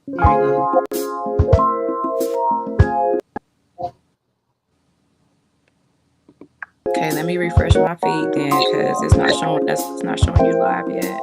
There you go. Okay, let me refresh my feed then, because it's not showing us. It's not showing you live yet.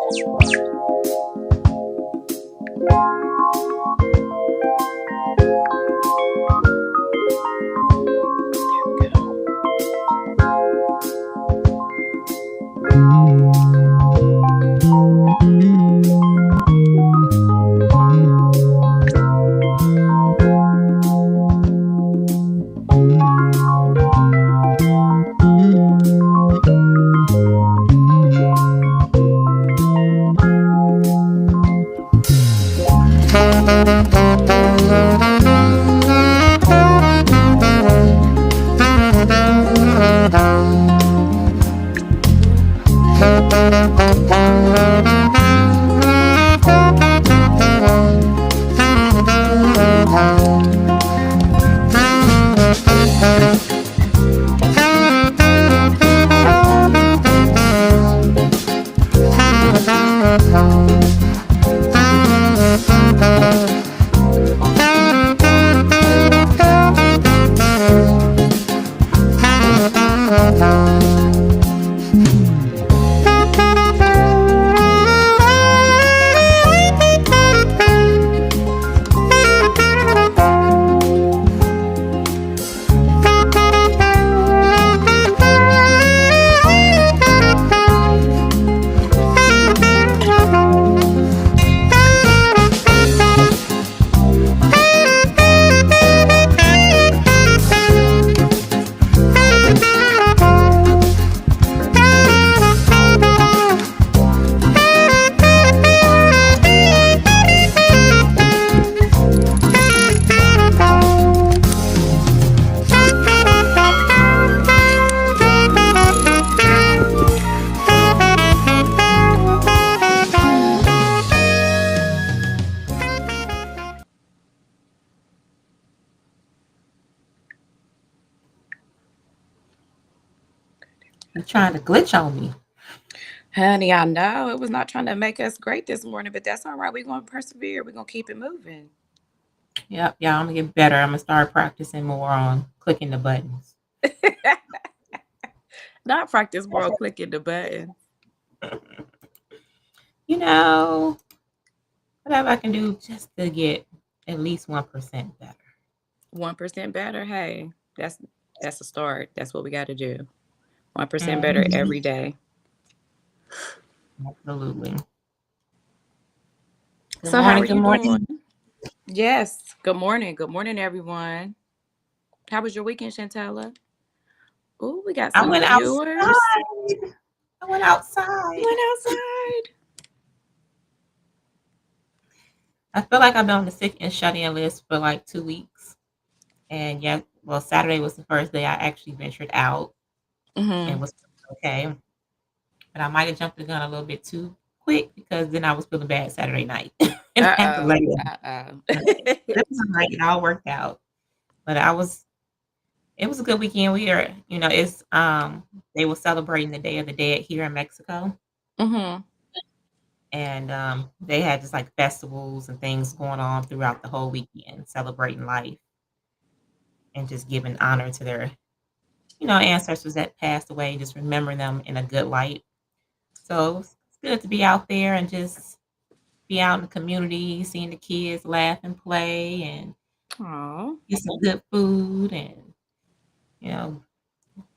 You trying to glitch on me. Honey, I know it was not trying to make us great this morning, but that's all right. We're gonna persevere. We're gonna keep it moving. Yep, yeah, I'm gonna get better. I'm gonna start practicing more on clicking the buttons. Not practice more clicking the button. You know, whatever I can do just to get at least 1% better. 1% better. Hey, that's a start. That's what we got to do. 1% better Mhm. every day. Absolutely. Good So how morning. are Good you doing? morning. Yes. Good morning. Good morning, everyone. How was your weekend, Shantella? Oh, we got I some went viewers. outside. I went outside. Went outside. I feel like I've been on the sick and shut in list for like 2 weeks. And yeah, well, Saturday was the first day I actually ventured out and Mm-hmm. was okay. But I might have jumped the gun a little bit too quick because then I was feeling bad Saturday night and I had to lay Uh-oh. down. But Uh-oh. it was all right. It all worked out. But it was a good weekend. It's they were celebrating the Day of the Dead here in Mexico. Mm-hmm. And they had just like festivals and things going on throughout the whole weekend, celebrating life and just giving honor to their, ancestors that passed away, just remembering them in a good light. So it's good to be out there and just be out in the community, seeing the kids laugh and play and Aw. get some good food and, you know,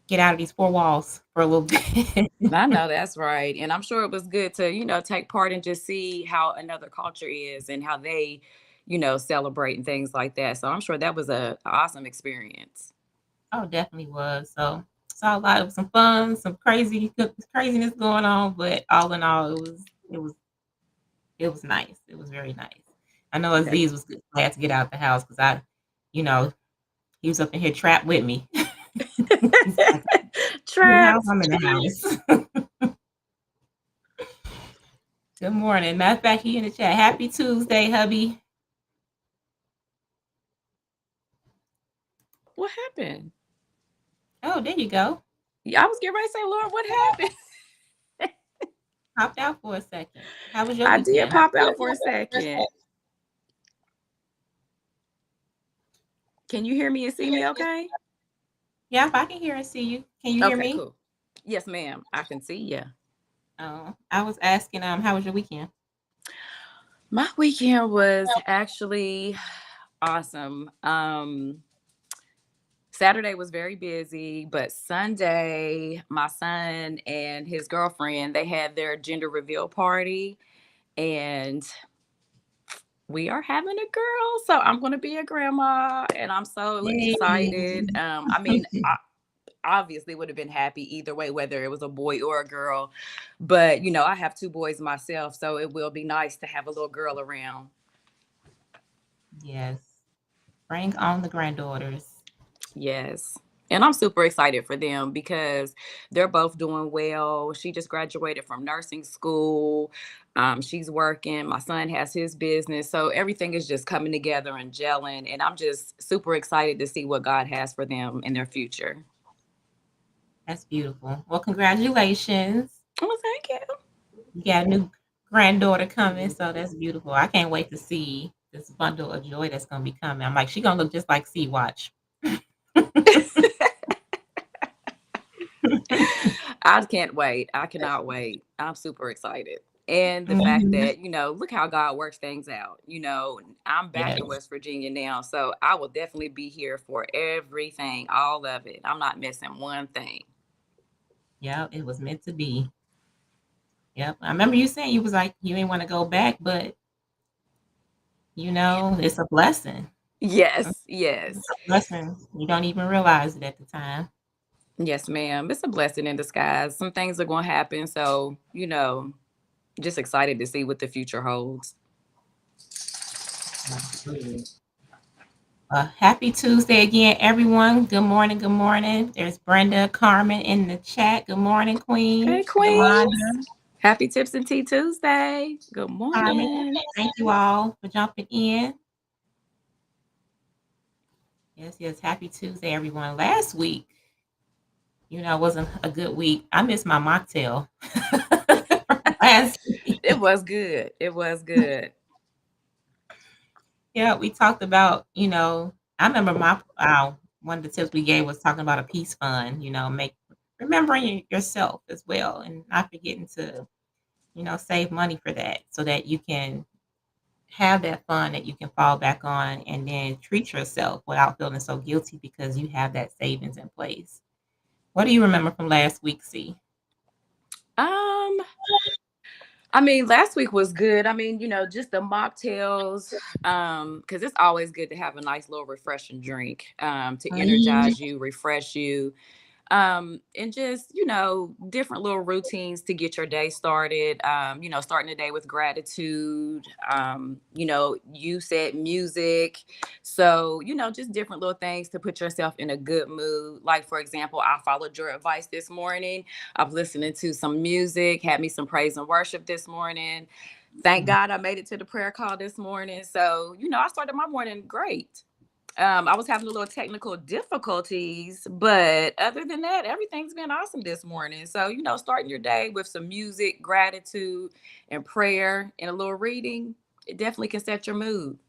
get out of these four walls for a little bit. I know that's right. And I'm sure it was good to, take part and just see how another culture is and how they, celebrate and things like that. So I'm sure that was a awesome experience. Oh, definitely was. So saw a lot of some fun, some craziness going on, but all in all, it was nice. It was very nice. I know That Aziz was glad to get out the house because you know, he was up in here trapped with me. He's like, "I'm in the house. trapped. I'm in the house." Good morning. Matter of fact, he in the chat. Happy Tuesday, hubby. What happened? Oh, there you go. Yeah, I was getting ready to say, Lord, what happened? Popped out for a second. How was your I did weekend? pop out for a second. Can you hear me and see me okay? Yeah, if I can hear and see you. Can you hear Okay, me? cool. Yes, ma'am. I can see you. Oh, I was asking, how was your weekend? My weekend was actually awesome. Saturday was very busy, but Sunday, my son and his girlfriend, they had their gender reveal party, and we are having a girl. So I'm going to be a grandma, and I'm so excited. Yay. I obviously would have been happy either way, whether it was a boy or a girl. But, I have two boys myself, so it will be nice to have a little girl around. Yes. Bring on the granddaughters. Yes. And I'm super excited for them because they're both doing well. She just graduated from nursing school. She's working. My son has his business. So everything is just coming together and gelling. And I'm just super excited to see what God has for them in their future. That's beautiful. Well, congratulations. Oh, thank you. You got a new granddaughter coming, so that's beautiful. I can't wait to see this bundle of joy that's gonna be coming. I'm like, she gonna look just like Sea Watch. I can't wait. I cannot wait. I'm super excited. And the fact Mhm. that, look how God works things out. I'm back in Yes. West Virginia now, so I will definitely be here for everything, all of it. I'm not missing one thing. Yep, it was meant to be. Yep. I remember you saying you was like you didn't want to go back, but it's a blessing. Yes, It's yes. a blessing. You don't even realize it at the time. Yes, ma'am. It's a blessing in disguise. Some things are going to happen, so, just excited to see what the future holds. Absolutely. Happy Tuesday again, everyone. Good morning. Good morning. There's Brenda Carmen in the chat. Good morning, Hey, Queen. Queens. Yolanda, Happy Tips and Tea Tuesday. Good Carmen. morning. Thank you all for jumping in. Yes, yes. Happy Tuesday, everyone. Last week, wasn't a good week. I missed my mocktail last week. It was good. It was good. Yeah, we talked about, I remember one of the tips we gave was talking about a peace fund, make remembering yourself as well and not forgetting to, save money for that so that you can have that fund that you can fall back on and then treat yourself without feeling so guilty because you have that savings in place. What do you remember from last week, C? Um, last week was good. Just the mocktails, because it's always good to have a nice little refreshing drink, to Mhm. energize you, refresh you. And just different little routines to get your day started. Starting the day with gratitude. You said music, so just different little things to put yourself in a good mood. Like, for example, I followed your advice this morning. I was listening to some music, had me some praise and worship this morning. Thank God I made it to the prayer call this morning. So I started my morning great. I was having a little technical difficulties, but other than that, everything's been awesome this morning. So, starting your day with some music, gratitude, and prayer and a little reading, it definitely can set your mood.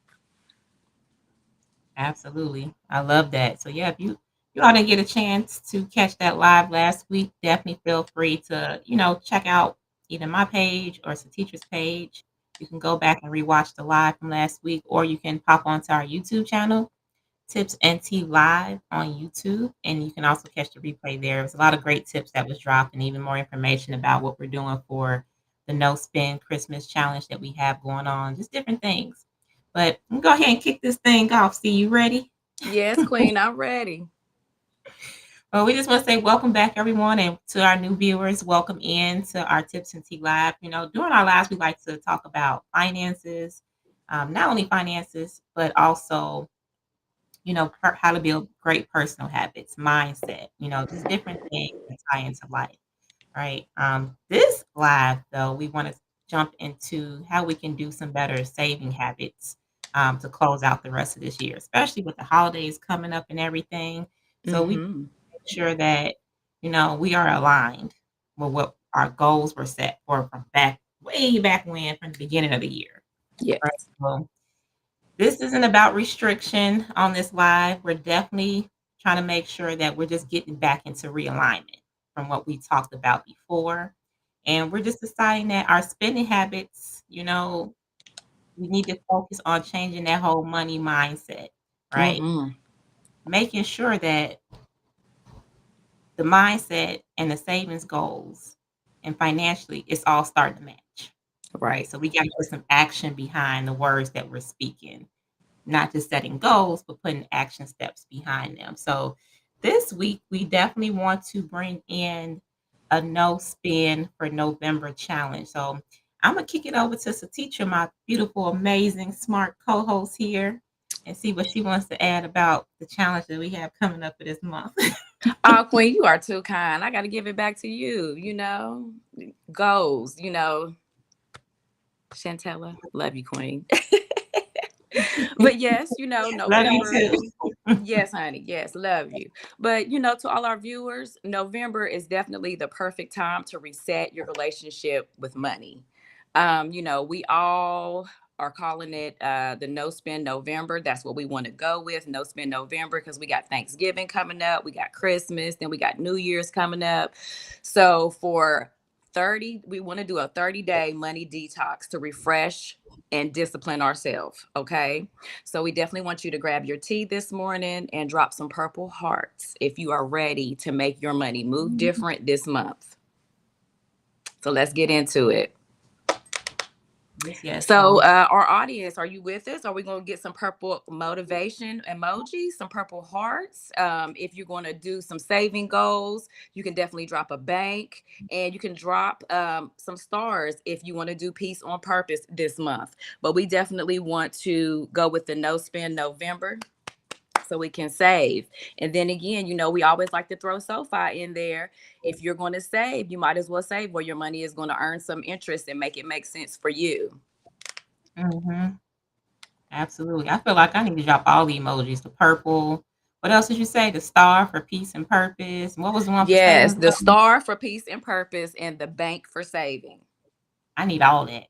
Absolutely. I love that. So yeah, if you all didn't get a chance to catch that live last week, definitely feel free to, check out either my page or teacher's page. You can go back and rewatch the live from last week, or you can pop onto our YouTube channel, Tips and Tea Live on YouTube, and you can also catch the replay there. There's a lot of great tips that was dropped and even more information about what we're doing for the No Spend Christmas challenge that we have going on, just different things. But I'm gonna go ahead and kick this thing off. See, you ready? Yes, Queen, I'm ready. Well, we just want to say welcome back, everyone, and to our new viewers, welcome in to our Tips and Tea Live. During our lives, we like to talk about finances, not only finances, but also how to build great personal habits, mindset, just different things that tie into life, right? This live, though, we want to jump into how we can do some better saving habits to close out the rest of this year, especially with the holidays coming up and everything. So we Hmm. make sure that, we are aligned with what our goals were set for from way back when, from the beginning of the year, Yes. right? This isn't about restriction on this live. We're definitely trying to make sure that we're just getting back into realignment from what we talked about before. And we're just deciding that our spending habits, we need to focus on changing that whole money mindset, right? Hmm. Making sure that the mindset and the savings goals and financially, it's all starting to match, right? Right. So we got to put some action behind the words that we're speaking, not just setting goals, but putting action steps behind them. So this week, we definitely want to bring in a no spin for November challenge. So I'm gonna kick it over to Satitra, my beautiful, amazing, smart co-host here, and see what she wants to add about the challenge that we have coming up for this month. Oh, Queen, you are too kind. I got to give it back to you. Goals. Chantella, love you, Queen. But yes, Love you November. too. Yes, honey. Yes, love you. But to all our viewers, November is definitely the perfect time to reset your relationship with money. We all are calling it the no spend November. That's what we want to go with, no spend November, because we got Thanksgiving coming up, we got Christmas, then we got New Year's coming up. So for 30, we want to do a 30-day money detox to refresh and discipline ourselves. Okay. So we definitely want you to grab your tea this morning and drop some purple hearts if you are ready to make your money move different this month. So let's get into it. Yes, yes. So, So our audience, are you with us? Are we going to get some purple motivation emojis, some purple hearts? If you're going to do some saving goals, you can definitely drop a bank, and you can drop some stars if you want to do peace on purpose this month. But we definitely want to go with the no spend November so we can save. And then again, we always like to throw SoFi in there. If you're going to save, you might as well save where your money is going to earn some interest and make it make sense for you. mhm, absolutely. I feel like I need to drop all the emojis. The purple. What else did you say? The star for peace and purpose. What was the one for Yes, savings? the star for peace and purpose and the bank for saving. I need all that.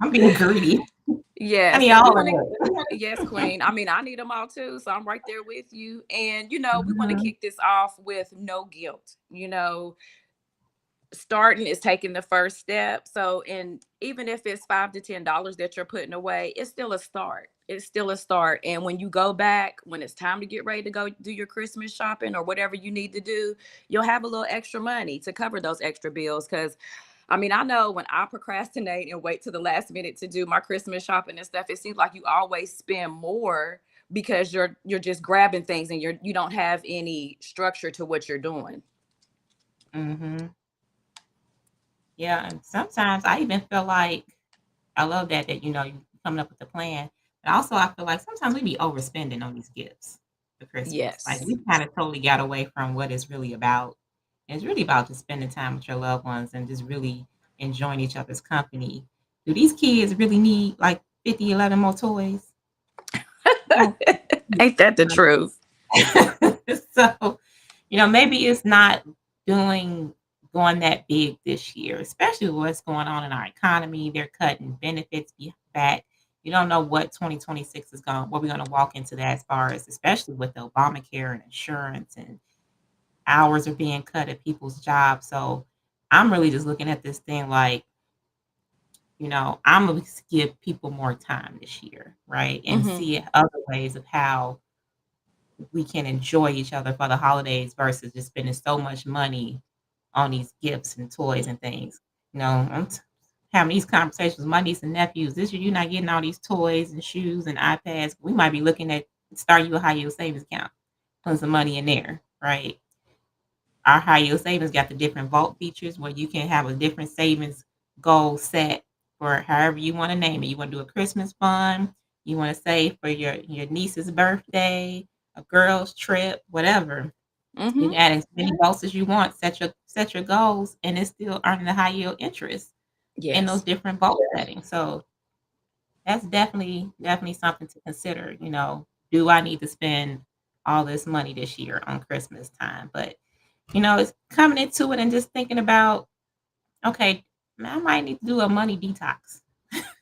I'm being greedy. I Yes, need and we all want to. of it. Yes, Queen. I mean, I need them all too, so I'm right there with you. And we want to Mhm, kick this off with no guilt. Starting is taking the first step. So, and even if it's $5 to $10 that you're putting away, it's still a start. It's still a start. And when you go back, when it's time to get ready to go do your Christmas shopping or whatever you need to do, you'll have a little extra money to cover those extra bills. Because I mean, I know when I procrastinate and wait to the last minute to do my Christmas shopping and stuff, it seems like you always spend more because you're just grabbing things and you don't have any structure to what you're doing. mhm. Yeah, and sometimes I even feel like I love that you coming up with a plan. But also I feel like sometimes we be overspending on these gifts for Christmas. Like Yes. we kind of totally got away from what it's really about. And it's really about just spending time with your loved ones and just really enjoying each other's company. Do these kids really need like 50, 11 more toys? No. Ain't that the truth? So, maybe it's not doing going that big this year, especially with what's going on in our economy. They're cutting benefits back. You don't know what 2026 is going, what we're going to walk into that as far as, especially with the Obamacare and insurance and hours are being cut at people's jobs. So I'm really just looking at this thing like, I'm gonna give people more time this year, right? And Hmm. see other ways of how we can enjoy each other for the holidays versus just spending so much money on these gifts and toys and things. Having these conversations with my niece and nephews. This year, you're not getting all these toys and shoes and iPads. We might be looking at start you a high yield savings account, putting some money in there, right? Our high yield savings got the different vault features where you can have a different savings goal set for however you want to name it. You want to do a Christmas fund, you want to save for your niece's birthday, a girl's trip, whatever. You Hmm. can add as many goals as you want, set your goals, and it's still earning a high yield interest in those Yes. different goal settings. So that's definitely something to consider. Do I need to spend all this money this year on Christmas time? But it's coming into it and just thinking about, okay, I might need to do a money detox.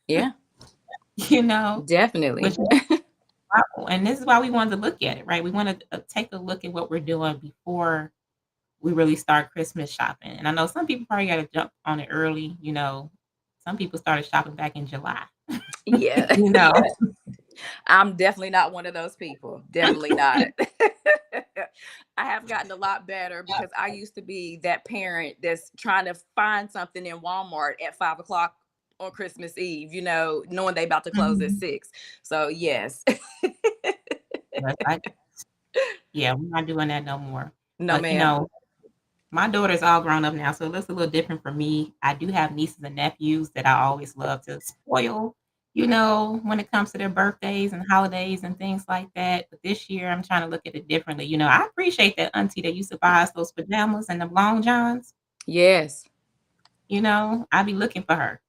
Yeah. you know, which Definitely. is powerful. And this is why we wanted to look at it, right? We want to take a look at what we're doing before we really start Christmas shopping. And I know some people probably got to jump on it early. Some people started shopping back in July. Yeah. you know, I'm definitely not one of those people. Definitely not. I have gotten a lot better because I used to be that parent that's trying to find something in Walmart at 5 o'clock on Christmas Eve, knowing they about to close at Mhm. 6. So yes. Yes, yeah, we're not doing that no more. No, But ma'am. my daughter's all grown up now, so it looks a little different for me. I do have nieces and nephews that I always love to spoil, when it comes to their birthdays and holidays and things like that. But this year, I'm trying to look at it differently. I appreciate that auntie that used to buy us those pajamas and the long johns. Yes. I be looking for her.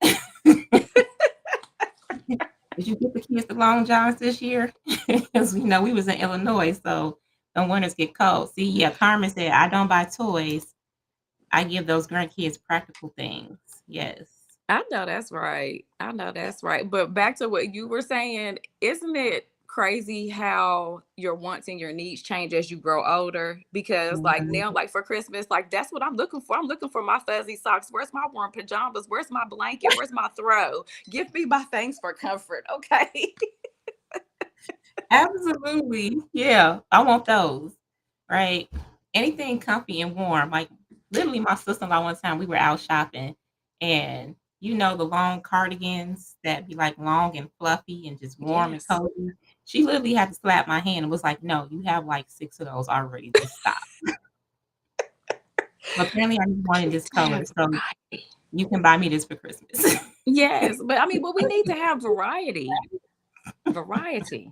Did you get the kids the long johns this year? Because we was in Illinois, so the winters get cold. See, yeah, Carmen said I don't buy toys. I give those grandkids practical things. Yes. I know that's right. I know that's right. But back to what you were saying, isn't it crazy how your wants and your needs change as you grow older? Because like Mhm. now, like for Christmas, like that's what I'm looking for. I'm looking for my fuzzy socks. Where's my warm pajamas? Where's my blanket? Where's my throw? Give me my things for comfort. Okay. Absolutely. Yeah, I want those, right? Anything comfy and warm. Like literally my sister-in-law one time we were out shopping and the long cardigans that be like long and fluffy and just warm and Yes. cozy. She literally had to slap my hand and was like, "No, you have like 6 of those already. Just stop." But apparently I just wanted Need this to color, have so variety. you can buy me this for Christmas. Yes. But I mean, but we need to have variety. Variety.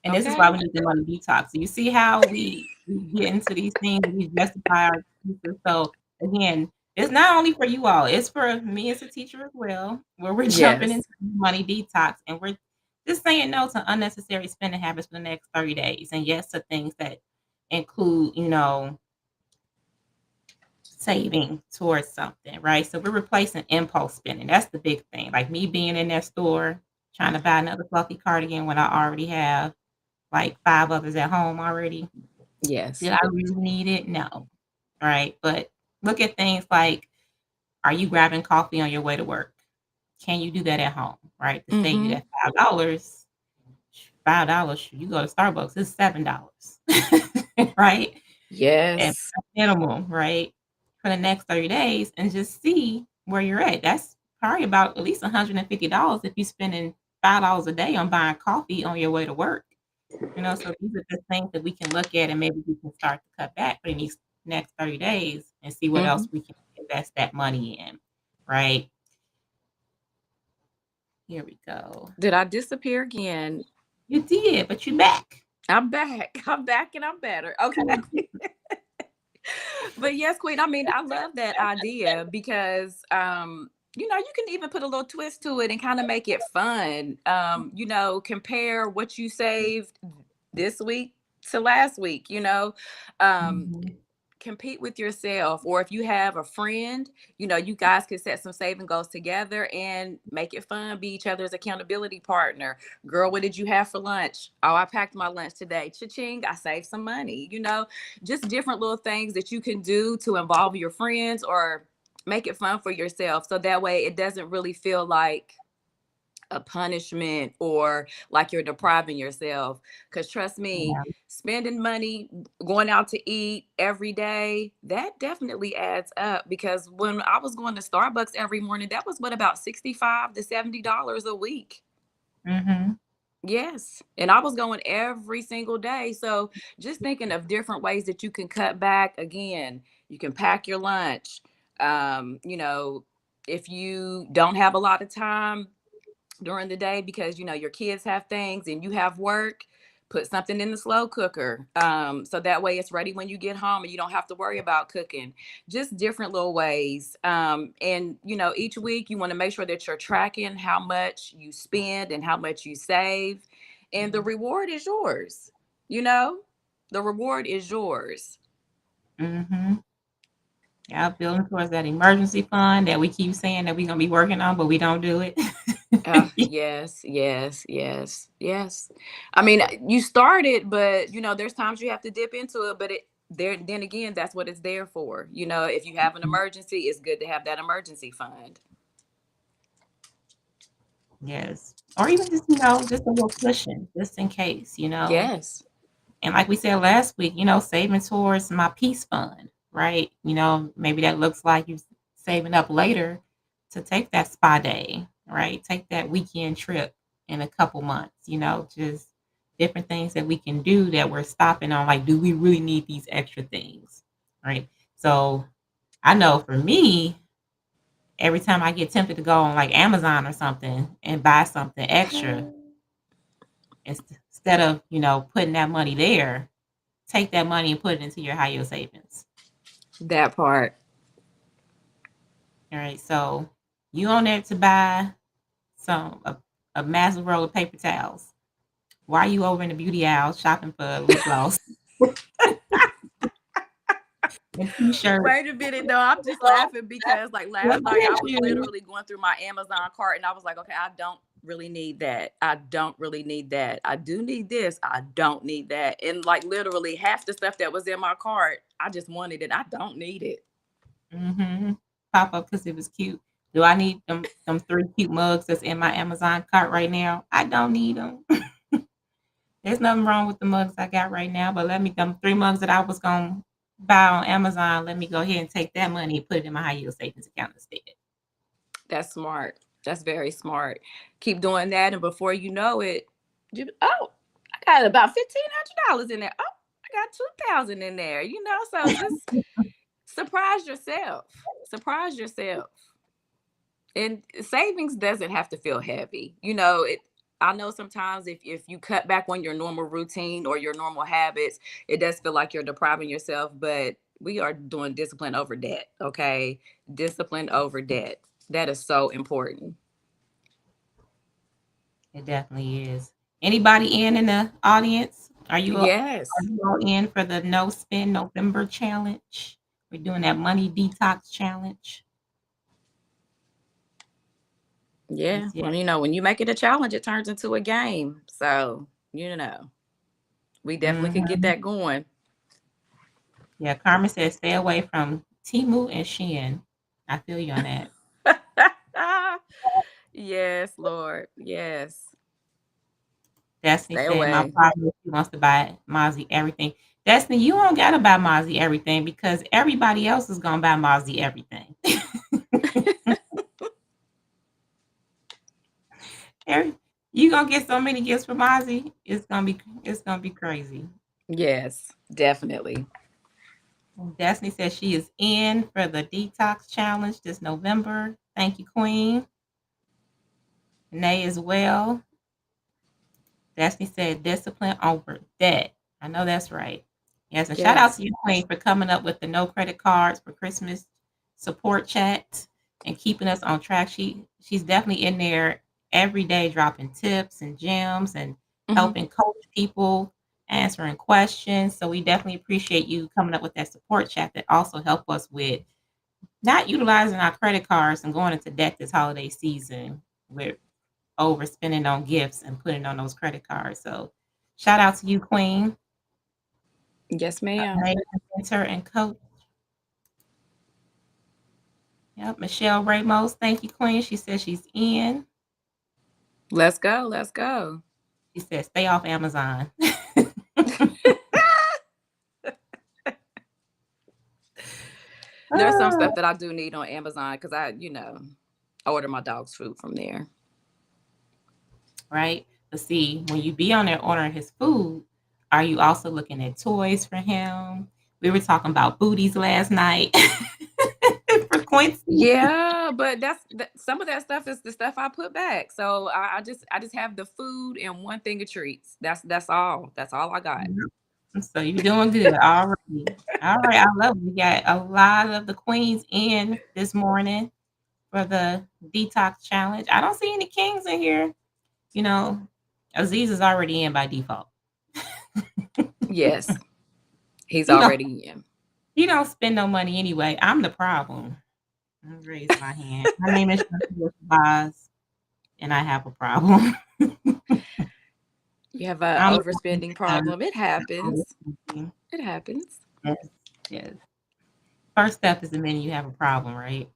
And this is why Okay. we need them on detox. So you see how we get into these things, we justify our excuses. So again, it's not only for you all, it's for me as a teacher as well, where we're jumping Yes. into money detox and we're just saying no to unnecessary spending habits for the next 30 days. And yes to things that include, saving towards something, right? So we're replacing impulse spending. That's the big thing. Like me being in that store trying to buy another fluffy cardigan when I already have like 5 others at home already. Yes. Did I really need it? No, right? But look at things like, are you grabbing coffee on your way to work? Can you do that at home, right? To save you Mm-hmm. that $5, you go to Starbucks, it's $7, right? At Yes. minimum, right? For the next 30 days and just see where you're at. That's probably about at least $150 if you're spending $5 a day on buying coffee on your way to work. So these are the things that we can look at and maybe we can start to cut back for these next 30 days and see what Mm-hmm. else we can invest that money in, right? Here we go. Did I disappear again? You did, but you back. I'm back. I'm back and I'm better. Okay. But yes, Queen, I mean, I love that idea because you can even put a little twist to it and kind of make it fun. Compare what you saved this week to last week, Um Mhm. compete with yourself, or if you have a friend, you guys could set some saving goals together and make it fun, be each other's accountability partner. Girl, what did you have for lunch? Oh, I packed my lunch today. Cha-ching, I saved some money. Just different little things that you can do to involve your friends or make it fun for yourself, so that way it doesn't really feel like a punishment or like you're depriving yourself. Because trust me, Yeah. spending money, going out to eat every day, that definitely adds up. Because when I was going to Starbucks every morning, that was what, about $65 to $70 a week. Mhm. Yes. And I was going every single day. So just thinking of different ways that you can cut back. Again, you can pack your lunch. Um, you know, if you don't have a lot of time during the day because your kids have things and you have work, put something in the slow cooker, so that way it's ready when you get home and you don't have to worry about cooking. Just different little ways, and each week you want to make sure that you're tracking how much you spend and how much you save, and the reward is yours. you know the reward is yours. Mhm. Yeah, building towards that emergency fund that we keep saying that we're gonna be working on, but we don't do it. Yes, yes, yes, yes. I mean, you started, but there's times you have to dip into it, but then again, that's what it's there for. If you have an emergency, it's good to have that emergency fund. Yes. Or even just, just a little cushion, just in case. Yes. And like we said last week, saving towards my peace fund, right? Maybe that looks like you saving up later to take that spa day, right? Take that weekend trip in a couple months, just different things that we can do that we're stopping on. Like, do we really need these extra things, right? So I know for me, every time I get tempted to go on like Amazon or something and buy something extra, instead of, putting that money there, take that money and put it into your high yield savings. That part. All right. So you on there to buy a massive roll of paper towels. Why are you over in the beauty aisle shopping for lip gloss and t-shirts? Wait a minute, no, I'm just laughing because like Look last night I at was you. literally going through my Amazon cart and I was like, okay, I don't really need that. I don't really need that. I do need this. I don't need that. And like literally half the stuff that was in my cart, I just wanted it. I don't need it. Mm-hmm. Pop up because it was cute. Do I need them three cute mugs that's in my Amazon cart right now? I don't need them. There's nothing wrong with the mugs I got right now, but let me them three mugs that I was gonna buy on Amazon. Let me go ahead and take that money and put it in my high yield savings account instead. That's smart. That's very smart. Keep doing that, and before you know it, oh, I got about $1,500 in there. Oh, I got 2,000 in there. So just surprise yourself. Surprise yourself. And savings doesn't have to feel heavy. I know sometimes if you cut back on your normal routine or your normal habits, it does feel like you're depriving yourself, but we are doing discipline over debt, okay? Discipline over debt. That is so important. It definitely is. Anybody in the audience? Are Yes. you all in for the No Spend November challenge? We're doing that money detox challenge. Yeah. Yes, yes. Well, when you make it a challenge, it turns into a game. So, we definitely could get Hmm. that going. Yeah, Carmen says stay away from Timu and Shein. I feel you on that. Yes, Lord. Yes. Destiny Stay said my away. problem is she wants to buy Mozzie everything. Destiny, you don't gotta buy Mozzie everything because everybody else is gonna buy Mozzie everything. Every, you gonna get so many gifts from Mozzie. It's gonna be crazy. Yes, definitely. Destiny says she is in for the detox challenge this November. Thank you, Queen. Nay as well. Destiny said discipline over debt. I know that's right. Yes, and shout out Yes. to you, Queen, for coming up with the no credit cards for Christmas support chat and keeping us on track. She's definitely in there every day dropping tips and gems and Hmm. helping coach people, answering questions. So we definitely appreciate you coming up with that support chat that also help us with not utilizing our credit cards and going into debt this holiday season with overspending on gifts and putting on those credit cards. So shout out to you, Queen, Yes, ma'am. amazing mentor and coach. Yep, Michelle Ramos. Thank you, Queen. She says she's in. Let's go. Let's go. She says stay off Amazon. There's some Ah, stuff that I do need on Amazon because I order my dog's food from there. right? But see, when you be on there ordering his food, are you also looking at toys for him? We were talking about booties last night for Quincy. Yeah, but some of that stuff is the stuff I put back. So I just have the food and one thing of treats. That's all. That's all I got. So you're doing good already. All right, I love it. We got a lot of the queens in this morning for the detox challenge. I don't see any kings in here. You know, Aziz is already in by default. Yes, he's He don't already in. he don't spend no money anyway. I'm the problem. I'm raise my hand. My name is Shantia Vaz. and I have a problem. You have a I'm overspending problem. It happens. It happens. yes, yes. First step is admitting you have a problem, right?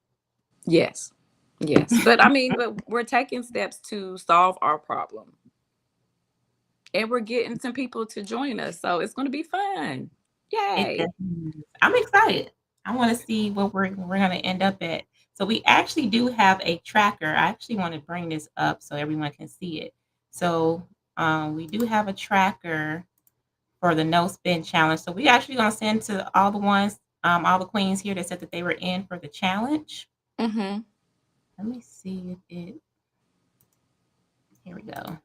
Yes. Yes. But I mean, but we're taking steps to solve our problem. And we're getting some people to join us. So it's going to be fun. It Yay. definitely is. I'm excited. I want to see what we're gonna end up at. So we actually do have a tracker. I actually want to bring this up so everyone can see it. So we do have a tracker for the no spin challenge. So we actually gonna send to all the ones, all the queens here that said that they were in for the challenge. Mm-hmm. Let me see if it. Here we go.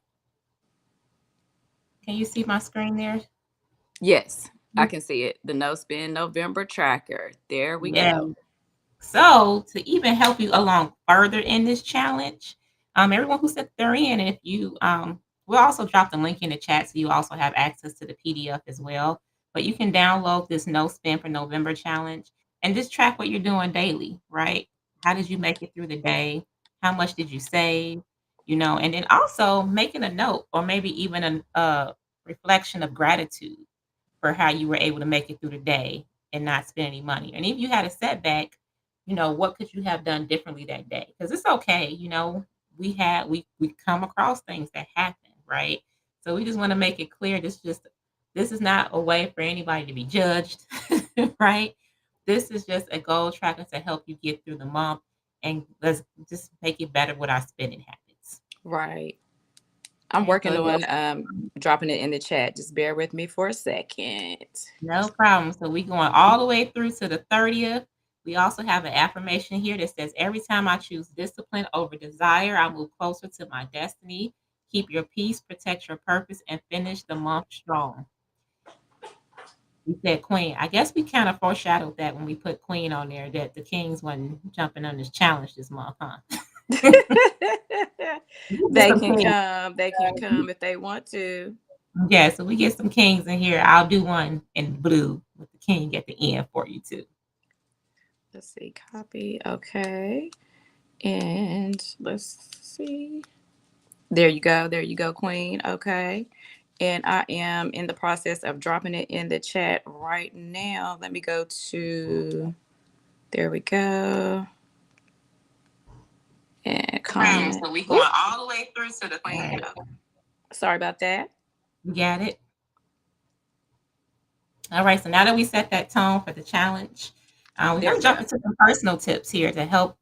Can you see my screen there? Yes, I can see it. The No Spin November tracker. There we Yeah. go. So to even help you along further in this challenge, everyone who said they're in, and if you, we'll also drop the link in the chat so you also have access to the PDF as well. But you can download this No Spin for November challenge and just track what you're doing daily, right? How did you make it through the day? How much did you save? And then also making a note or maybe even a reflection of gratitude for how you were able to make it through the day and not spend any money. And if you had a setback, what could you have done differently that day? Because it's okay, we come across things that happen, right? So we just want to make it clear this is not a way for anybody to be judged, right? This is just a goal tracker to help you get through the month and let's just make it better with our spending habits. Right. I'm Okay, so working on dropping it in the chat. Just bear with me for a second. no problem. So we going all the way through to the 30th. We also have an affirmation here that says, every time I choose discipline over desire, I move closer to my destiny. Keep your peace, protect your purpose, and finish the month strong. We said Queen. I guess we kind of foreshadowed that when we put Queen on there, that the Kings wasn't jumping on this challenge this month, huh? They can come. They can come if they want to. Yeah, so we get some Kings in here. I'll do one in blue with the King at the end for you too. Let's see. Copy. Okay. And let's see. There you go. There you go, Queen. Okay. And I am in the process of dropping it in the chat right now. Let me go to, there we go. And comment. So we going all the way through to the Queen. Right. Sorry about that. You got it? All right, so now that we set that tone for the challenge, we're going to jump into some personal tips here to help,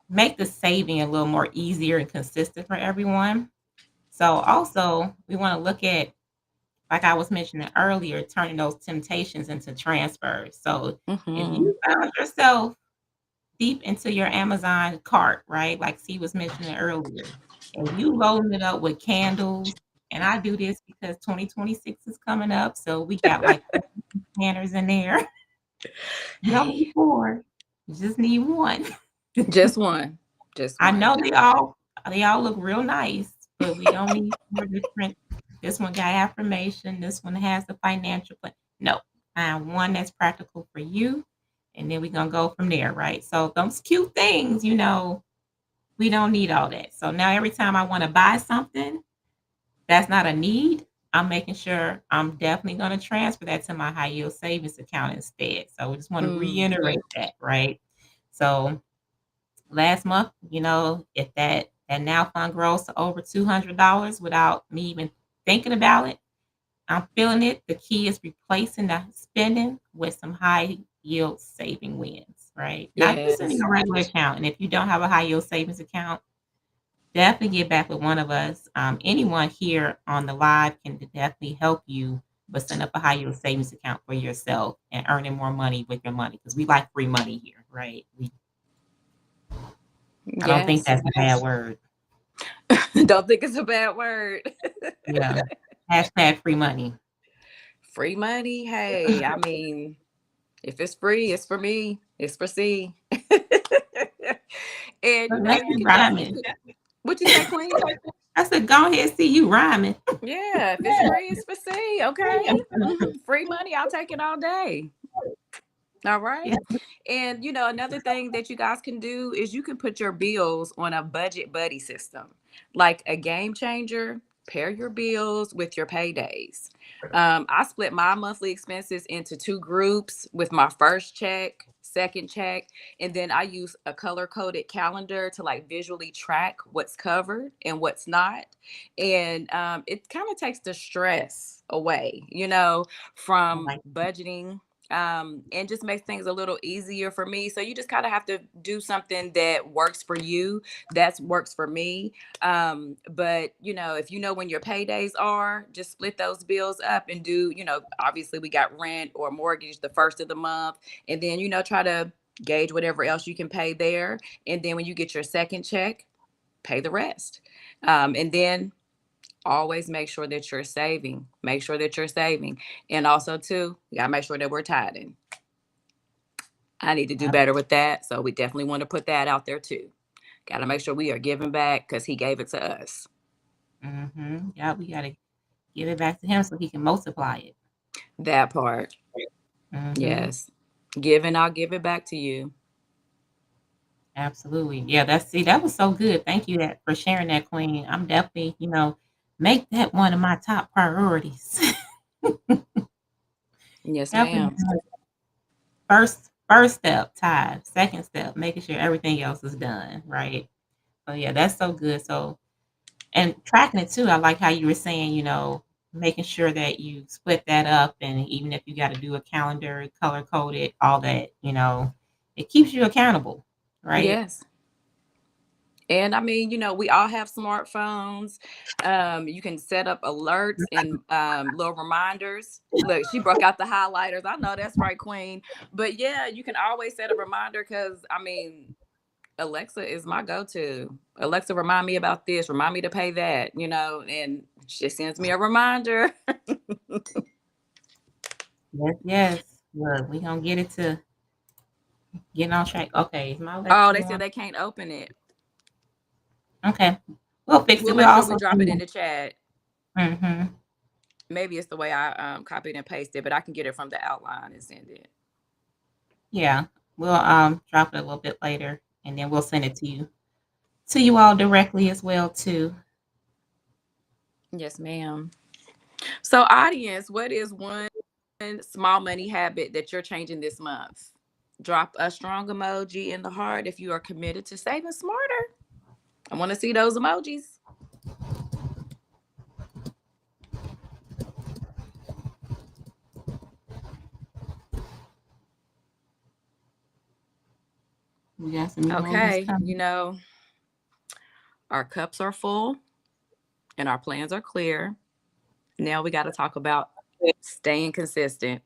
make the saving a little more easier and consistent for everyone. So also, we want to look at, like I was mentioning earlier, turning those temptations into transfers. So if you found yourself deep into your Amazon cart, right? Like C was mentioning earlier, and you loading it up with candles. And I do this because 2026 is coming up. So we got like scanners in there. You don't need 4. You just need 1. Just one. Just I one. know they all look real nice, but we don't need 4 different. This one got affirmation. This one has the financial plan. No, find one that's practical for you. And then we're gonna go from there, right? So those cute things, we don't need all that. So now every time I want to buy something that's not a need, I'm making sure I'm definitely going to transfer that to my high yield savings account instead. So we just want to reiterate that, right? So last month, if that now fund grows to over $200 without me even thinking about it, I'm feeling it. The key is replacing the spending with some high yield saving wins, right? Not just in a regular account. And if you don't have a high yield savings account, definitely get back with one of us. Anyone here on the live can definitely help you, but set up a high yield savings account for yourself and earning more money with your money because we like free money here, right? I don't think that's a bad word. Don't think it's a bad word. Yeah. Hashtag free money. Free money. Hey, I mean, if it's free, it's for me. It's for C. And rhyming. What you say, Queen? I said, go ahead, see you rhyming. Yeah, if it's free, it's for C. Okay. Free money, I'll take it all day. All right. Yeah. And another thing that you guys can do is you can put your bills on a budget buddy system, like a game changer. Pair your bills with your paydays. I split my monthly expenses into two groups with my first check, second check, and then I use a color coded calendar to like visually track what's covered and what's not. And it kind of takes the stress away, I from like budgeting, and just makes things a little easier for me. So you just kind of have to do something that works for you, that works for me. But if you know when your paydays are, just split those bills up and do, obviously we got rent or mortgage the first of the month, and then try to gauge whatever else you can pay there, and then when you get your second check, pay the rest. And then always make sure that you're saving. Make sure that you're saving. And also, too, you gotta make sure that we're tithing. I need to do that. better with that. So we definitely want to put that out there too. Gotta make sure we are giving back because he gave it to us. Yeah, we gotta give it back to him so he can multiply it. That part. Hmm. Yes. Give and I'll give it back to you. Absolutely. Yeah, that was so good. Thank you for sharing that, Queen. I'm definitely, make that one of my top priorities. Yes, Definitely ma'am. do it. First step, tithe. Second step, making sure everything else is done, right? So yeah, that's so good. So and tracking it too, I like how you were saying, making sure that you split that up and even if you got to do a calendar, color code it, all that, it keeps you accountable, right? Yes. And I mean, we all have smartphones. You can set up alerts and little reminders. Look, she broke out the highlighters. I know that's right, Queen. But yeah, you can always set a reminder because I mean, Alexa is my go-to. Alexa, remind me about this, remind me to pay that, and she sends me a reminder. Yes, yes. Look, we gonna get it to getting on track. Okay, is my Oh, Alexa they said going? they can't open it. Okay, we'll fix We'll it. We'll make sure we also drop it in send the chat. Mm-hmm. Maybe it's the way I copied and pasted, but I can get it from the outline and send it. Yeah, we'll drop it a little bit later, and then we'll send it to you all directly as well too. Yes, ma'am. So, audience, what is one small money habit that you're changing this month? Drop a strong emoji in the heart if you are committed to saving smarter. I want to see those emojis. We got some emojis Okay, coming. our cups are full and our plans are clear. Now we got to talk about staying consistent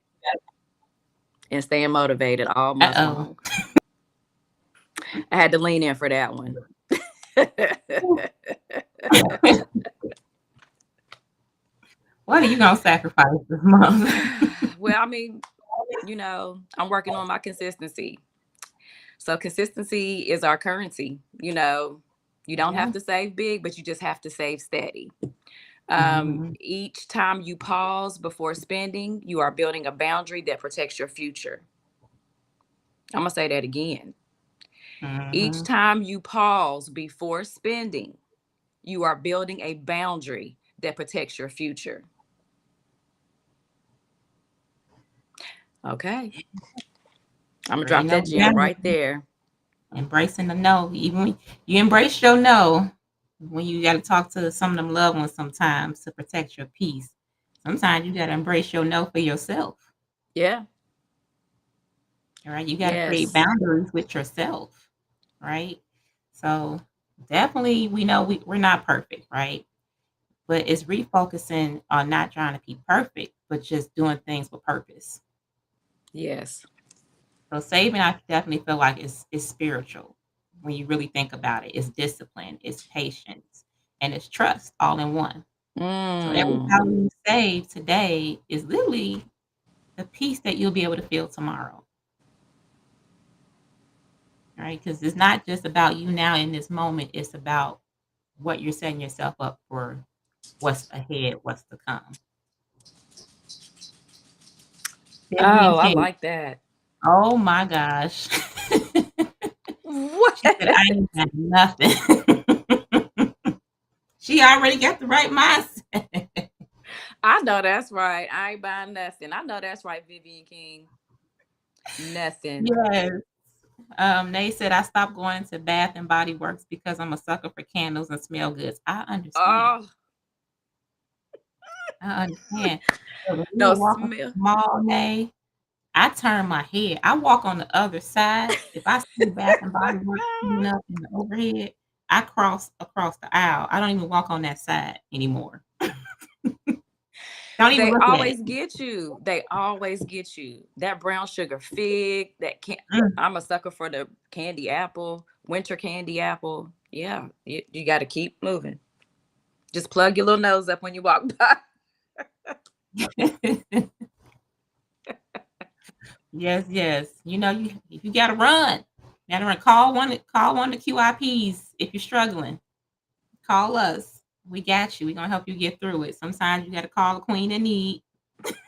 and staying motivated all Uh month oh. long. I had to lean in for that one. What are you gonna sacrifice this month? Well, I mean, I'm working on my consistency. So consistency is our currency. You don't have Yeah. to save big, but you just have to save steady. Hmm. Each time you pause before spending, you are building a boundary that protects your future. I'm going to say that again. Each Hmm. time you pause before spending, you are building a boundary that protects your future. Okay. I'm going to Already drop know that the gem boundary. right there. Embracing the no. Even when you embrace your no, when you got to talk to some of them loved ones sometimes to protect your peace. Sometimes you got to embrace your no for yourself. Yeah. All right. You got to create Yes. boundaries with yourself. Right. So definitely, we know we're not perfect. Right. But it's refocusing on not trying to be perfect, but just doing things with purpose. Yes. So saving, I definitely feel like is spiritual when you really think about it. It's discipline, it's patience, and it's trust all in one. So every Mm. dollar you save today is literally the peace that you'll be able to feel tomorrow. Right? Because it's not just about you now in this moment, it's about what you're setting yourself up for what's ahead, what's to come. Tiffany Oh, and I Kate. like that. Oh my gosh. What? She said, "I ain't got nothing." She already got the right mindset. I know that's right. I ain't buying nothing. I know that's right, Vivian King. Nothing. Yes. They said, "I stopped going to Bath and Body Works because I'm a sucker for candles and smell goods." I understand. Oh, I understand. But when we were no walking through smell. the mall, Nay, I turn my head. I walk on the other side. If I see Bath and Body Works coming up in the overhead, I cross across the aisle. I don't even walk on that side anymore. Don't even They look at it. always get you. They always get you. That brown sugar fig, that can Mm. I'm a sucker for the candy apple, winter candy apple. Yeah, you got to keep moving. Just plug your little nose up when you walk by. Yes, yes. You gotta run. You gotta run. Call one of the QIPs if you're struggling. Call us. We got you. We're gonna help you get through it. Sometimes you gotta call a queen in need.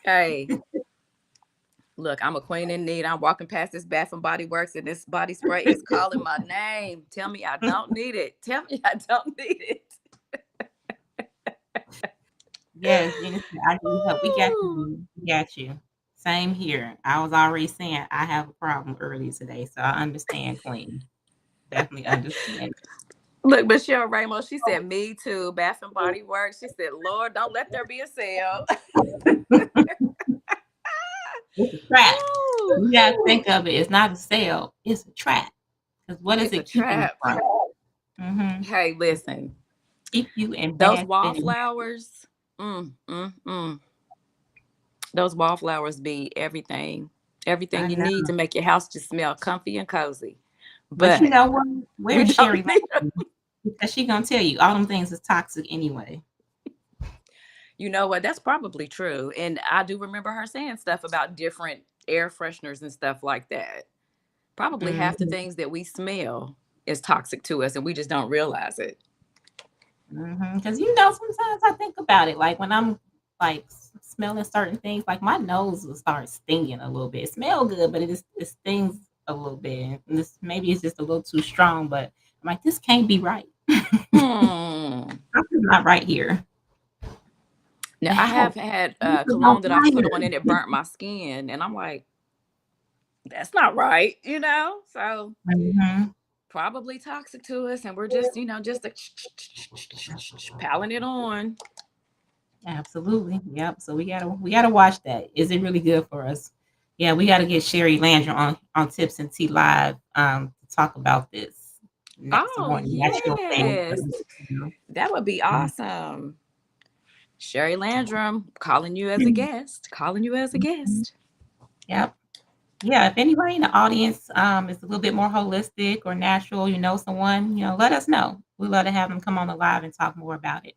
Hey, look, I'm a queen in need. I'm walking past this Bath and Body Works, and this body spray is calling my name. Tell me I don't need it. Tell me I don't need it. Yes, Jennifer, I need help. We got Ooh. you. We got you. Same here. I was already saying I have a problem earlier today, so I understand, Queen. Definitely understand. Look, Michelle Ramos, she said, me too. Bath and Body Works. She said, Lord, don't let there be a sale. It's a trap. Ooh, You gotta think of it. It's not a sale. It's a trap. Because what is it's a it keeping you trap. from? Hmm. Hey, listen, Keep you in those bad spending. wallflowers, mm, mm, mm. Those wallflowers be everything. I Everything you know. need to make your house just smell comfy and cozy. But you But know what? you Where's Sherry don't need them. Lane? Because she gonna tell you all them things is toxic anyway. You know what? That's probably true. And I do remember her saying stuff about different air fresheners and stuff like that. Probably half the Mhm, things that we smell is toxic to us and we just don't realize it. mhm. Because sometimes I think about it, like when I'm like smelling certain things, like my nose will start stinging a little bit. It smell good, but it stings a little bit. And maybe it's just a little too strong, but I'm like, this can't be right. Hmm. Something's not right here. Now The I have help. had This is on cologne that I put on and it fire. burnt my skin, and I'm like, that's not right, you know. So Mhm. probably toxic to us, and we're just, just piling it on. Absolutely. Yep. So we gotta watch that. Is it really good for us? Yeah, we gotta get Sherry Landry on Tips and Tea Live to talk about this. Some Oh more natural things for yes, us. that would be Mhm. awesome. Sherry Landrum, calling you as a guest. Calling you as a Mhm. guest. Yep. Yeah, if anybody in the audience is a little bit more holistic or natural, someone, let us know. We'd love to have them come on the live and talk more about it.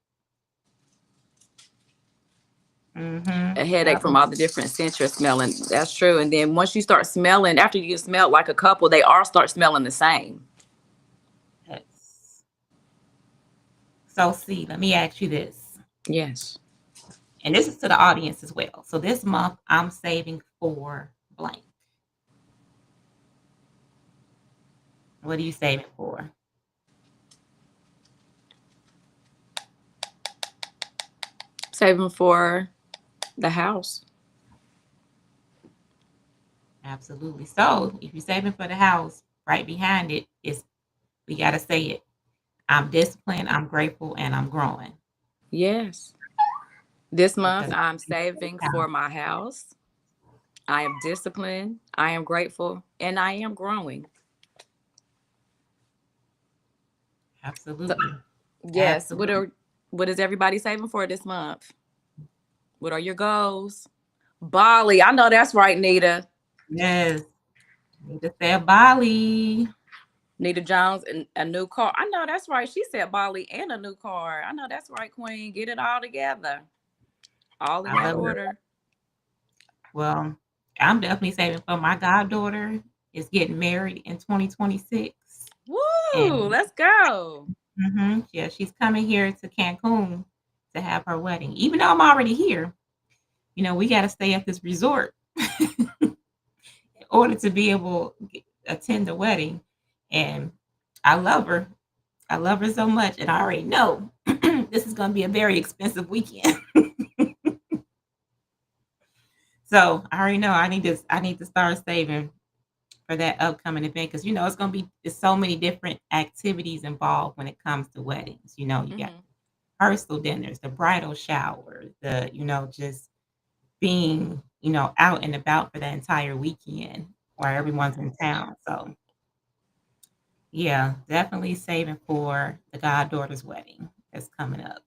A headache Yep. from all the different scents you're smelling. That's true. And then once you start smelling, after you smell like a couple, they all start smelling the same. Yes. So see, let me ask you this. Yes. And this is to the audience as well. So this month I'm saving for blank. What are you saving for? Saving for the house. Absolutely. So if you're saving for the house, right behind it is we gotta say it. I'm disciplined, I'm grateful, and I'm growing. Yes. This month, Because I'm saving for my house. I am disciplined. I am grateful. And I am growing. So, absolutely. yes. Absolutely. What is everybody saving for this month? What are your goals? Bali. I know that's right, Nita. Yes. Need to say Bali. Nita Jones and a new car. I know that's right. She said Bali and a new car. I know that's right, Queen. Get it all together. All in I that love it. order. Well, I'm definitely saving for my goddaughter is getting married in 2026. Woo! And Let's go. yeah, she's coming here to Cancun to have her wedding. Even though I'm already here, we got to stay at this resort in order to be able to attend the wedding. And I love her. I love her so much, and I already know this is going to be a very expensive weekend. So I already know I need to start saving for that upcoming event because it's going to be there's so many different activities involved when it comes to weddings. You got Mhm. rehearsal dinners, the bridal shower, the just being out and about for that entire weekend while everyone's in town. So yeah, definitely saving for the goddaughter's wedding that's coming up.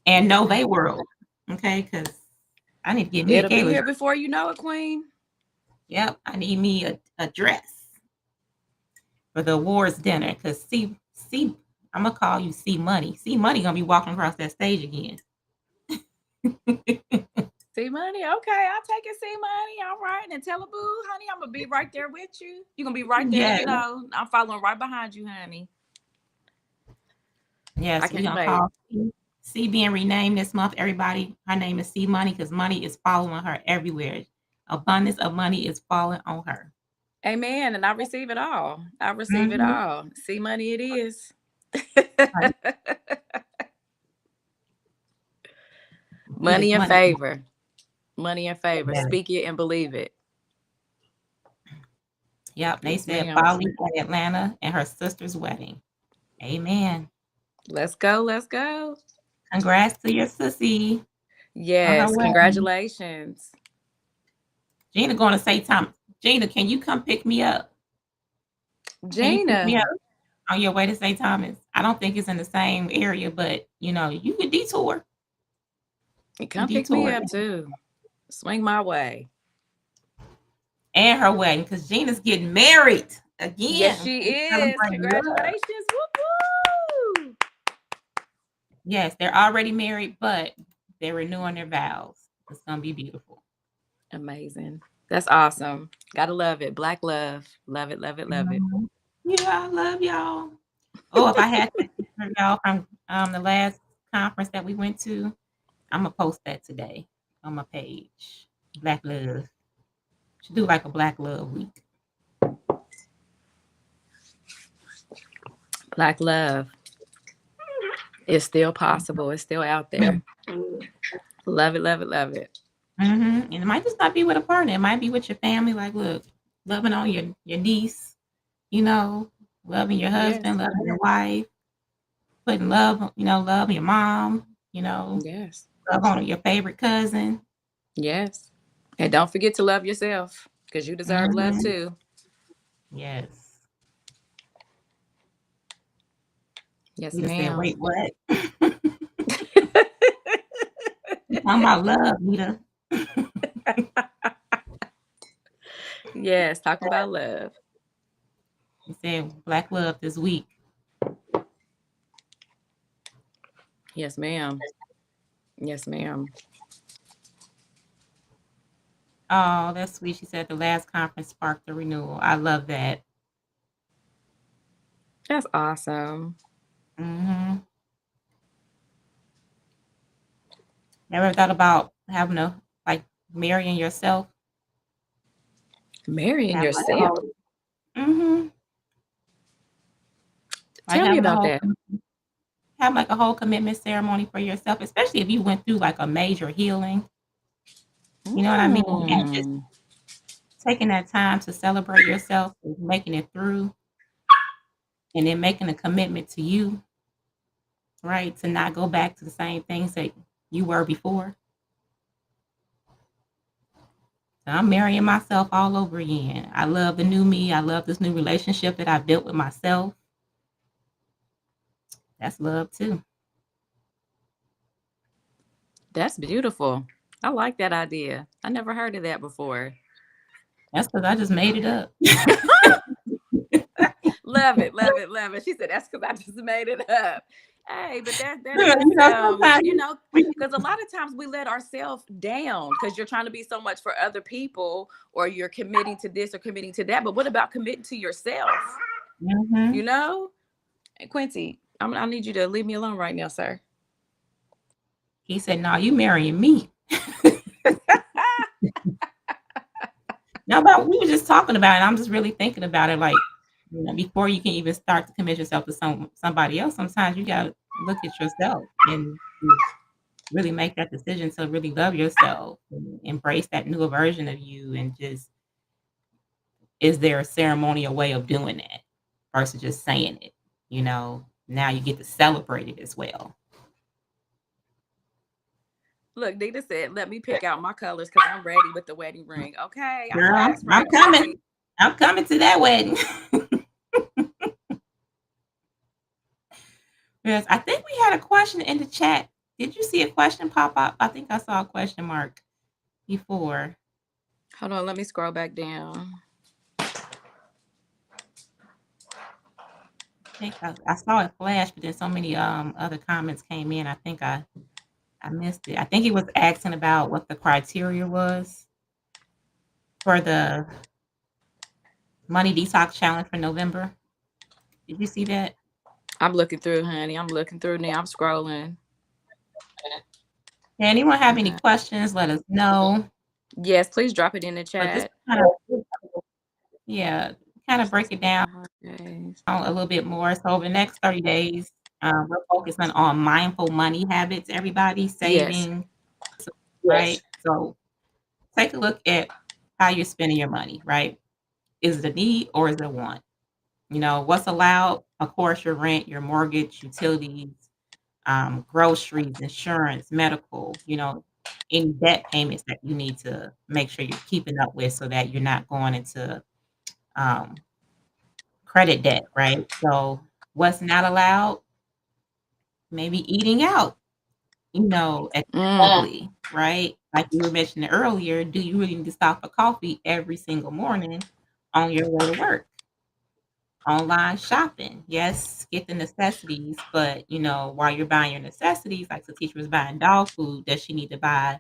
And Okay. Nove World, okay, because I need to get me a It'll be gala here dress. before you know it, Queen. Yep, I need me a dress for the awards dinner. Cause see, Imma call you C Money. C Money gonna be walking across that stage again. See money. Okay, I'll take it. See money. All right. And tell a boo, honey, I'm gonna be right there with you. You're gonna be right there, Yes, I'm following right behind you, honey. I yes, we can't gonna wait. call C being renamed this month, everybody, her name is C Money because money is following her everywhere. Abundance of money is falling on her. Amen. And I receive it all. I receive it Mhm. all. See money it is. Right. Money is Money and money. favor. Money and favor. Yes. Speak it and believe it. Yep, they Yes, said ma'am. Bali at Atlanta and her sister's wedding. Amen. Let's go. Let's go. Congrats to your sissy on her Yes. wedding. Congratulations. Gina going to say, Tom, Gina, can you come pick me up? Can you pick me Gina, up on your way to St. Thomas? I don't think it's in the same area, but you can detour. You come pick me detour up too. Swing my way. and her wedding because Gina's getting married Yes, again. she They is. celebrating love. Congratulations. Woo woo. Yes, they're already married, but they're renewing their vows. It's gonna be beautiful. Amazing. That's awesome. Gotta love it. Black love. Love it, love it, love it. Mhm. Yeah, I love y'all. Oh, if I had that picture of y'all from the last conference that we went to, I'm gonna post that today on my page. Black love. Should do like a Black Love Week. Black love. It's still possible. It's still out there. Love it, love it, love it. And it might just not be with a partner. It might be with your family. Like, look, loving on your niece, you know, loving your Yes. husband, loving your wife, putting love, love your mom, Yes. love on your favorite cousin. Yes. And don't forget to love yourself because you deserve love Hmm. too. Yes. Yes, Nita said, ma'am. wait, what? You talking about love, Nita. Yes. Talking about love. He said, Black love this week. Yes, ma'am. Yes, ma'am. Oh, that's sweet. She said the last conference sparked the renewal. I love that. That's awesome. Hmm. Never thought about having to like marrying yourself? Marrying Have like a yourself. whole hmm like Tell me having a about whole that. have like a whole commitment ceremony for yourself, especially if you went through like a major healing. You know what I mean? And just Mm. taking that time to celebrate yourself and making it through and then making a commitment to you, right? To not go back to the same things that you were before. So I'm marrying myself all over again. I love the new me. I love this new relationship that I built with myself. That's love too. That's beautiful. I like that idea. I never heard of that before. That's because I just made it up. Love it, love it, love it. She said that's because I just made it up. Hey, but that does sound, Sometimes we because a lot of times we let ourselves down because you're trying to be so much for other people, or you're committing to this or committing to that. But what about committing to yourself? You mhm. know, and Quincy, I need you to leave me alone right now, sir. He said, "No, you marrying me." No, but we were just talking about it. I'm just really thinking about it, like, before you can even start to commit yourself to somebody else, sometimes you gotta look at yourself and really make that decision to really love yourself and embrace that newer version of you and just is there a ceremonial way of doing that versus just saying it, you know? Now you get to celebrate it as well. Look, Nita said, "Let me pick out my colors because I'm ready with the wedding ring." Okay, I Girl, know I'm that's I'm right, coming. Tori. I'm coming to that wedding. Yes, I think we had a question in the chat. Did you see a question pop up? I think I saw a question mark before. Hold on, let me scroll back down. I think I saw it flash, but then so many other comments came in. I missed it. I think he was asking about what the criteria was for the money detox challenge for November. Did you see that? I'm looking through, honey. I'm looking through now. I'm scrolling. Yeah, anyone have any Okay. questions? Let us know. Yes, please drop it in the But just chat. kind of, yeah, kind of break it down Holidays. a little bit more. So over the next 30 days, we're focusing on mindful money habits, everybody Yes. saving, right? So take a look at how you're spending your money, right? Is it a need or is it a want? What's allowed? Of course, your rent, your mortgage, utilities, groceries, insurance, medical, any debt payments that you need to make sure you're keeping up with so that you're not going into um, credit debt, right? So, what's not allowed? Maybe eating out, Mm. excessively, right? Like we were mentioning earlier, do you really need to stop for coffee every single morning on your way to work? Online shopping, yes, get the necessities, but while you're buying your necessities, like the teacher was buying dog food, does she need to buy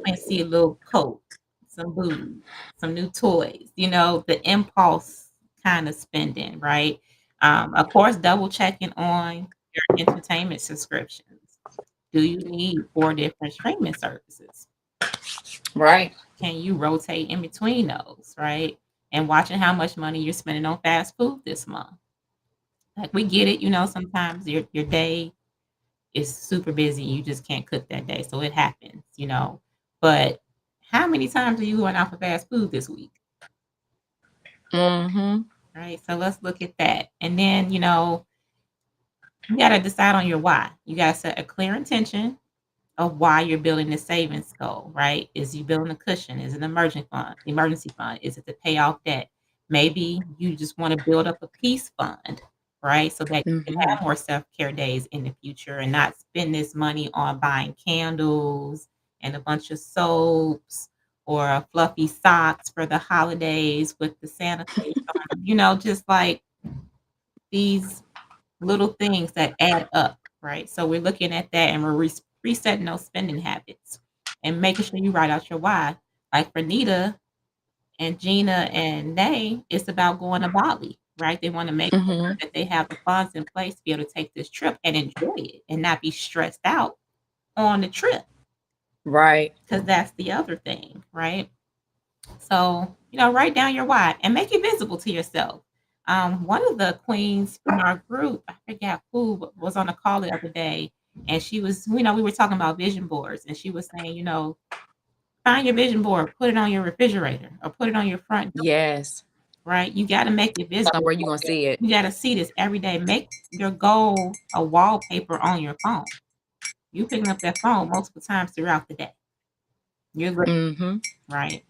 fancy little coat, some booze, some new toys, the impulse kind of spending, right? Of course, double checking on your entertainment subscriptions. Do you need 4 different streaming services? Right. Can you rotate in between those, right? And watching how much money you're spending on fast food this month. Like we get it, sometimes your day is super busy, you just can't cook that day, so it happens. But how many times are you going out for fast food this week? Mm-hmm. Right? So let's look at that. And then, you gotta decide on your why. You gotta set a clear intention of why you're building this savings goal, right? Is you building a cushion? Is it an emergency fund? Is it to pay off debt? Maybe you just want to build up a peace fund, right? So that you can Mm-hmm. have more self-care days in the future and not spend this money on buying candles and a bunch of soaps or fluffy socks for the holidays with the Santa face on, just like these little things that add up, right? So we're looking at that and we're resetting those spending habits and making sure you write out your why. Like for Nita and Gina and Nay, it's about going to Bali, right? They want to make sure Mm-hmm. that they have the funds in place to be able to take this trip and enjoy it and not be stressed out on the trip Right. because that's the other thing, right? So, write down your why and make it visible to yourself. One of the queens from our group, I forget who, was on a call the other day, and she was, we were talking about vision boards, and she was saying, find your vision board, put it on your refrigerator, or put it on your front door, Yes. right? You got to make it visible. Somewhere you're gonna see it. You got to see this every day. Make your goal a wallpaper on your phone. You picking up that phone multiple times throughout the day. You're looking, Mm-hmm. right?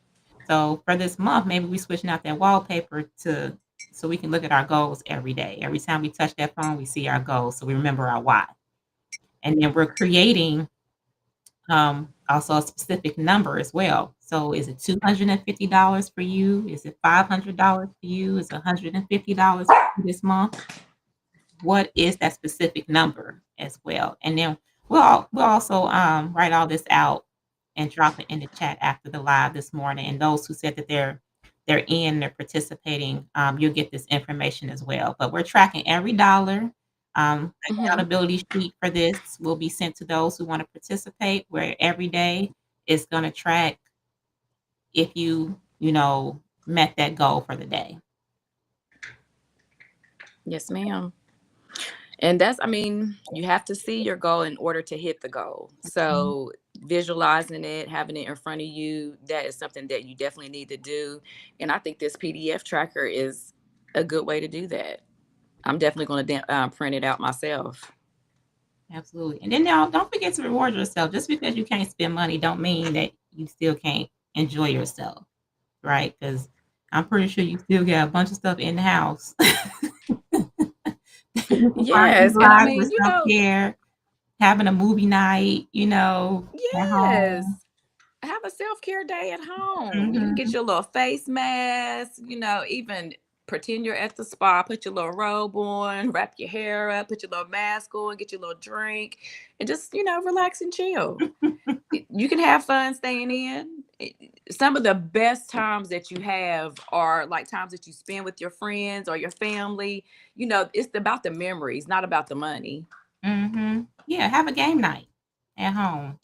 So for this month, maybe we switching out that wallpaper so we can look at our goals every day. Every time we touch that phone, we see our goals, so we remember our why. And then we're creating also a specific number as well. So is it $250 for you? Is it $500 for you? Is it $150 for you this month? What is that specific number as well? And then we'll also write all this out and drop it in the chat after the live this morning. And those who said that they're participating, you'll get this information as well. But we're tracking every dollar. Mm-hmm. Accountability sheet for this will be sent to those who want to participate, where every day is going to track if you met that goal for the day. Yes, ma'am. And that's, I mean, you have to see your goal in order to hit the goal. Mhm. So visualizing it, having it in front of you, that is something that you definitely need to do. And I think this PDF tracker is a good way to do that. I'm definitely going to print it out myself. Absolutely. And then now don't forget to reward yourself. Just because you can't spend money don't mean that you still can't enjoy yourself, right? Because I'm pretty sure you still got a bunch of stuff in the house. You can find Yes. And I utilize for mean, self-care, having a movie night, at home. yes. Have a self-care day at home. You can get Mhm. your little face mask, even pretend you're at the spa, put your little robe on, wrap your hair up, put your little mask on, get your little drink, and just, relax and chill. You can have fun staying in. Some of the best times that you have are like times that you spend with your friends or your family. It's about the memories, not about the money. Yeah, have a game night at home.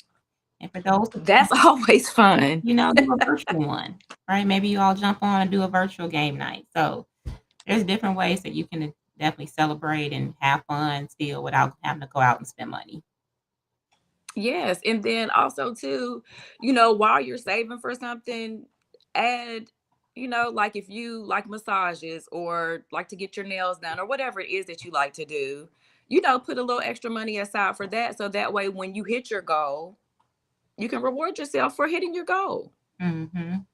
And for those who That's can't, always fun. do a virtual one, right? Maybe you all jump on and do a virtual game night. So there's different ways that you can definitely celebrate and have fun still without having to go out and spend money. Yes, and then also too, while you're saving for something, add, like if you like massages or like to get your nails done or whatever it is that you like to do, put a little extra money aside for that so that way when you hit your goal, you can reward yourself for hitting your goal. Mhm.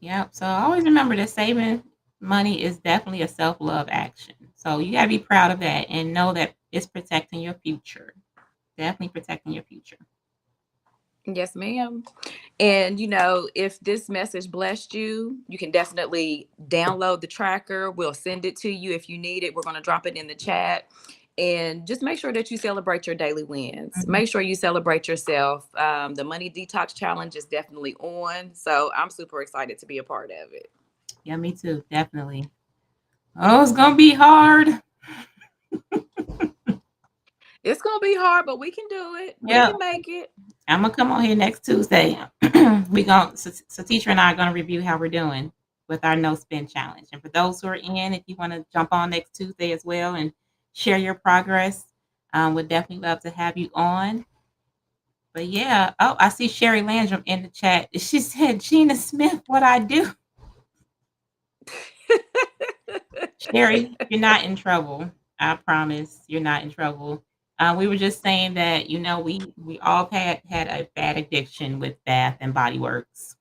Yep. So always remember that saving money is definitely a self-love action. So you gotta be proud of that and know that it's protecting your future. Definitely protecting your future. Yes, ma'am. And if this message blessed you, you can definitely download the tracker. We'll send it to you if you need it. We're going to drop it in the chat. And just make sure that you celebrate your daily wins. Mhm. Make sure you celebrate yourself. The Money Detox Challenge is definitely on. So I'm super excited to be a part of it. Yeah, me too. Definitely. Oh, it's gonna be hard. It's going to be hard, but we can do it. We Yeah. can make it. I'm gonna come on here next Tuesday. We going so teacher and I are gonna review how we're doing with our no spend challenge. And for those who are in, if you want to jump on next Tuesday as well and share your progress, would definitely love to have you on. But yeah, oh, I see Sherry Landrum in the chat. She said, Gina Smith, what I do. Sherry, you're not in trouble. I promise you're not in trouble. We were just saying that we all had a bad addiction with Bath and Body Works,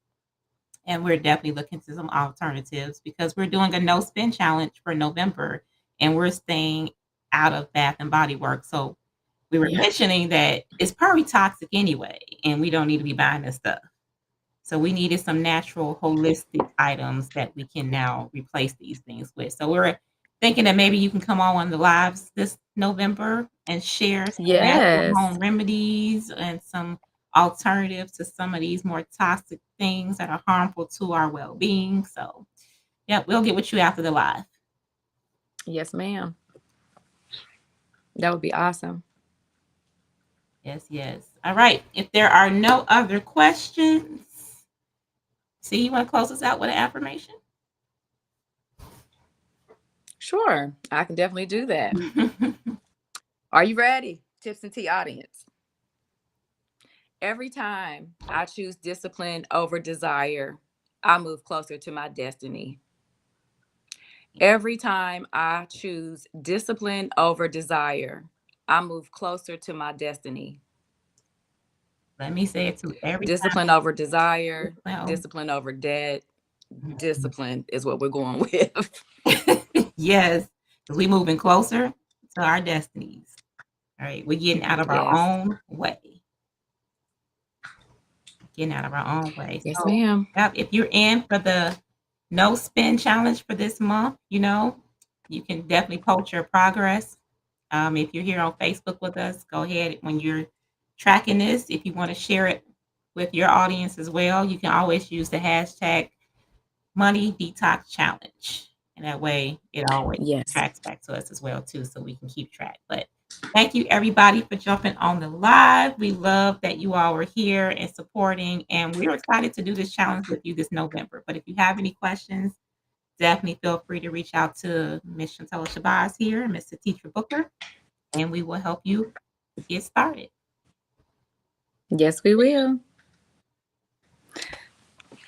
and we're definitely looking to some alternatives because we're doing a no spin challenge for November, and we're staying out of Bath and Body Works. So we were Yeah. mentioning that it's probably toxic anyway, and we don't need to be buying this stuff. So we needed some natural, holistic items that we can now replace these things with. So we're thinking that maybe you can come on one of the lives this November and share some natural Yes. home remedies and some alternatives to some of these more toxic things that are harmful to our well-being. So, yeah, we'll get with you after the live. Yes, ma'am. That would be awesome. Yes, yes. All right. If there are no other questions, see, you want to close us out with an affirmation? Sure. I can definitely do that. Are you ready? Tips and tea audience. Every time I choose discipline over desire, I move closer to my destiny. Every time I choose discipline over desire, I move closer to my destiny. Let me say it too. Every Discipline over desire, time. discipline over debt. Discipline is what we're going with. Yes, because we moving closer to our destinies. All right, we're getting out of our Yes. own way. Getting out of our own way. Yes, So, ma'am. yep, if you're in for the no spin challenge for this month, you can definitely post your progress. If you're here on Facebook with us, go ahead when you're tracking this. If you want to share it with your audience as well, you can always use the hashtag Money Detox Challenge. And that way it always Yes. tracks back to us as well too, so we can keep track. But Thank you, everybody, for jumping on the live. We love that you all were here and supporting, and we're excited to do this challenge with you this November. But if you have any questions, definitely feel free to reach out to Miss Chantella Shabazz here and Mr. Teacher Booker, and we will help you get started. Yes, we will.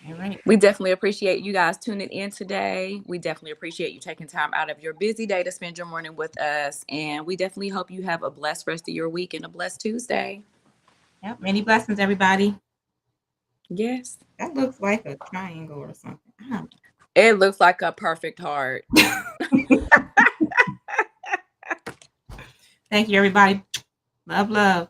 All right. We definitely appreciate you guys tuning in today. We definitely appreciate you taking time out of your busy day to spend your morning with us. And we definitely hope you have a blessed rest of your week and a blessed Tuesday. Yep. Many blessings, everybody. Yes. That looks like a triangle or something. It looks like a perfect heart. Thank you, everybody. Love, love.